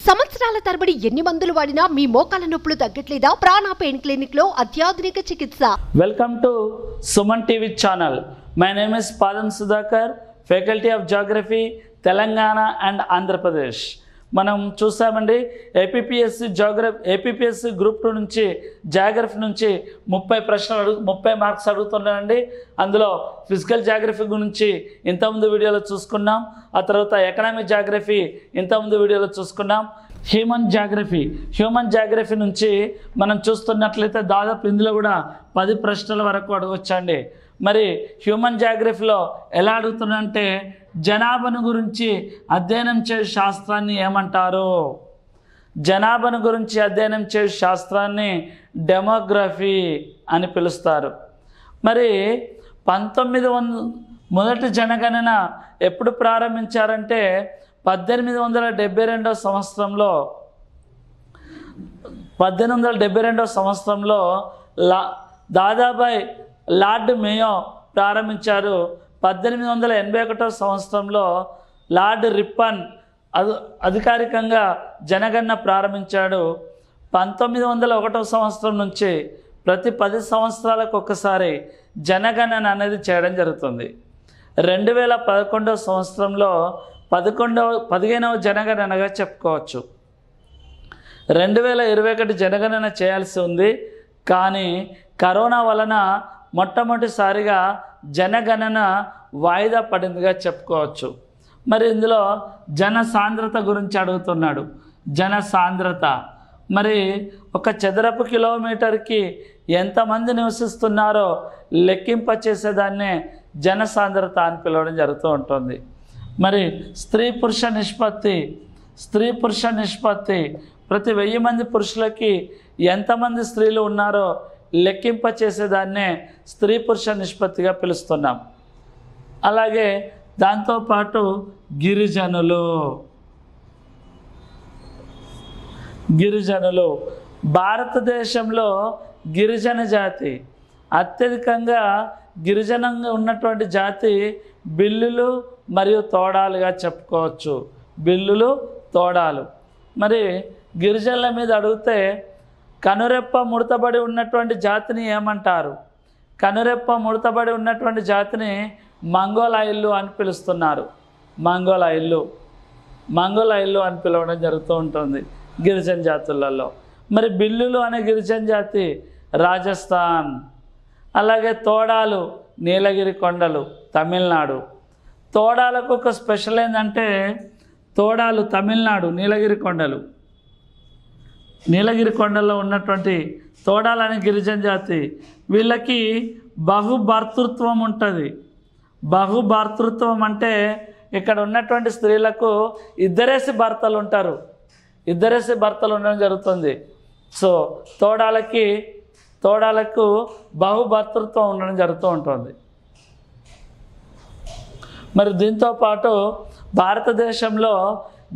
సంవత్సరాల తరబడి ఎన్ని మందులు వాడినా మీ మోకాల నొప్పులు తగ్గట్లేదా? ప్రాణ పెయిన్ క్లినిక్ లో అత్యాధునిక చికిత్స. Welcome to Suman TV channel. My name is Padam Sudhakar, faculty of geography, Telangana and Andhra Pradesh. మనం చూసామండి ఏపీపీఎస్సీ గ్రూప్ 2 నుంచి జాగ్రఫీ నుంచి 30 మార్క్స్ అడుగుతున్నానండి. అందులో ఫిజికల్ జాగ్రఫీ గురించి ఇంతకుముందు వీడియోలో చూసుకున్నాం. ఆ తర్వాత ఎకనామిక్ జాగ్రఫీ ఇంతకుముందు వీడియోలో చూసుకున్నాం. హ్యూమన్ జాగ్రఫీ నుంచి మనం చూస్తున్నట్లయితే దాదాపు ఇందులో కూడా 10 ప్రశ్నల వరకు అడగొచ్చండి. మరి హ్యూమన్ జాగ్రఫీలో ఎలా అడుగుతున్నారంటే జనాభాను గురించి అధ్యయనం చేసే శాస్త్రాన్ని ఏమంటారు? జనాభాను గురించి అధ్యయనం చేసే శాస్త్రాన్ని డెమోగ్రఫీ అని పిలుస్తారు. మరి 1900 మొదటి జనగణన ఎప్పుడు ప్రారంభించారంటే 1872 సంవత్సరంలో దాదాబాయ్ లార్డ్ మేయో ప్రారంభించారు. 1881 సంవత్సరంలో లార్డ్ రిప్పన్ అధికారికంగా జనగణన ప్రారంభించాడు. 1901 సంవత్సరం నుంచి ప్రతి 10 సంవత్సరాలకు ఒకసారి జనగణన అనేది చేయడం జరుగుతుంది. 2011 సంవత్సరంలో 15వ జనగణనగా చెప్పుకోవచ్చు. 2021 జనగణన చేయాల్సి ఉంది, కానీ కరోనా వలన మొట్టమొదటిసారిగా జనగణన వాయిదా పడిందిగా చెప్పుకోవచ్చు. మరి ఇందులో జనసాంద్రత గురించి అడుగుతున్నాడు. జనసాంద్రత మరి ఒక చదరపు కిలోమీటర్కి ఎంతమంది నివసిస్తున్నారో లెక్కింప చేసేదాన్నే జనసాంద్రత అని పిలవడం జరుగుతూ ఉంటుంది. మరి స్త్రీ పురుష నిష్పత్తి ప్రతి 1000 మంది పురుషులకి ఎంతమంది స్త్రీలు ఉన్నారో లెక్కింప చేసేదాన్నే స్త్రీ పురుష నిష్పత్తిగా పిలుస్తున్నాం. అలాగే దాంతోపాటు గిరిజనులు భారతదేశంలో గిరిజన జాతి అత్యధికంగా గిరిజనంగా ఉన్నటువంటి జాతి బిల్లులు మరియు తోడాలుగా చెప్పుకోవచ్చు. బిల్లులు తోడాలు. మరి గిరిజనుల మీద అడిగితే కనురెప్ప ముడతబడి ఉన్నటువంటి జాతిని ఏమంటారు? కనురెప్ప ముడతబడి ఉన్నటువంటి జాతిని మంగోలాయిల్లు అని పిలుస్తున్నారు. మంగోలాయిల్లు అని పిలవడం జరుగుతూ ఉంటుంది గిరిజన జాతులలో. మరి బిల్లులు అనే గిరిజన జాతి రాజస్థాన్. అలాగే తోడాలు నీలగిరి కొండలు తమిళనాడు. తోడాలకు ఒక స్పెషల్ ఏంటంటే తోడాలు తమిళనాడు నీలగిరి కొండల్లో ఉన్నటువంటి తోడాలనే గిరిజన జాతి. వీళ్ళకి బహుభర్తృత్వం ఉంటుంది. బహుభర్తృత్వం అంటే ఇక్కడ ఉన్నటువంటి స్త్రీలకు ఇద్దరేసి భర్తలు ఉండడం జరుగుతుంది. సో తోడాలకు బహుభర్తృత్వం ఉండడం జరుగుతూ ఉంటుంది. మరి దీంతో పాటు భారతదేశంలో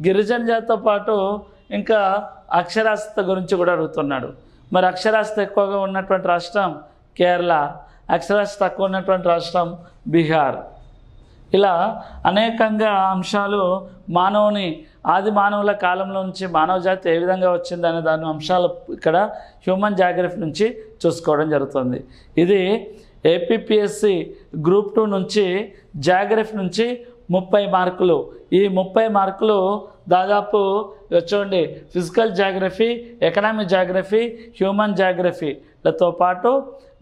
గిరిజన జాతితో పాటు ఇంకా అక్షరాస్యత గురించి కూడా అడుగుతున్నాడు. మరి అక్షరాస్యత ఎక్కువగా ఉన్నటువంటి రాష్ట్రం కేరళ, అక్షరాస్యత తక్కువ ఉన్నటువంటి రాష్ట్రం బీహార్. ఇలా అనేకంగా అంశాలు ఆది మానవుల కాలంలో నుంచి మానవ జాతి ఏ విధంగా వచ్చిందనే దాని అంశాలు ఇక్కడ హ్యూమన్ జాగ్రఫీ నుంచి చూసుకోవడం జరుగుతుంది. ఇది ఏపీపీఎస్సీ గ్రూప్ 2 నుంచి జాగ్రఫీ నుంచి 30 మార్కులు. ఈ 30 మార్కులు దాదాపు చూడండి physical geography, economic geography, human జాగ్రఫీలతో పాటు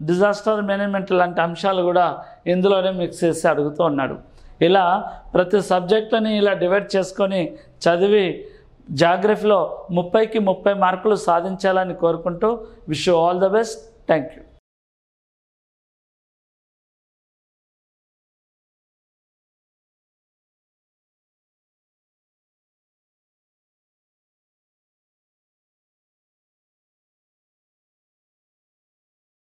డిజాస్టర్ మేనేజ్మెంట్ లాంటి అంశాలు కూడా ఇందులోనే మిక్స్ చేసి అడుగుతూ ఉన్నాడు. ఇలా ప్రతి సబ్జెక్టుని ఇలా డివైడ్ చేసుకొని చదివి జాగ్రఫీలో 30కి 30 మార్కులు సాధించాలని కోరుకుంటూ wish you all the best. Thank you.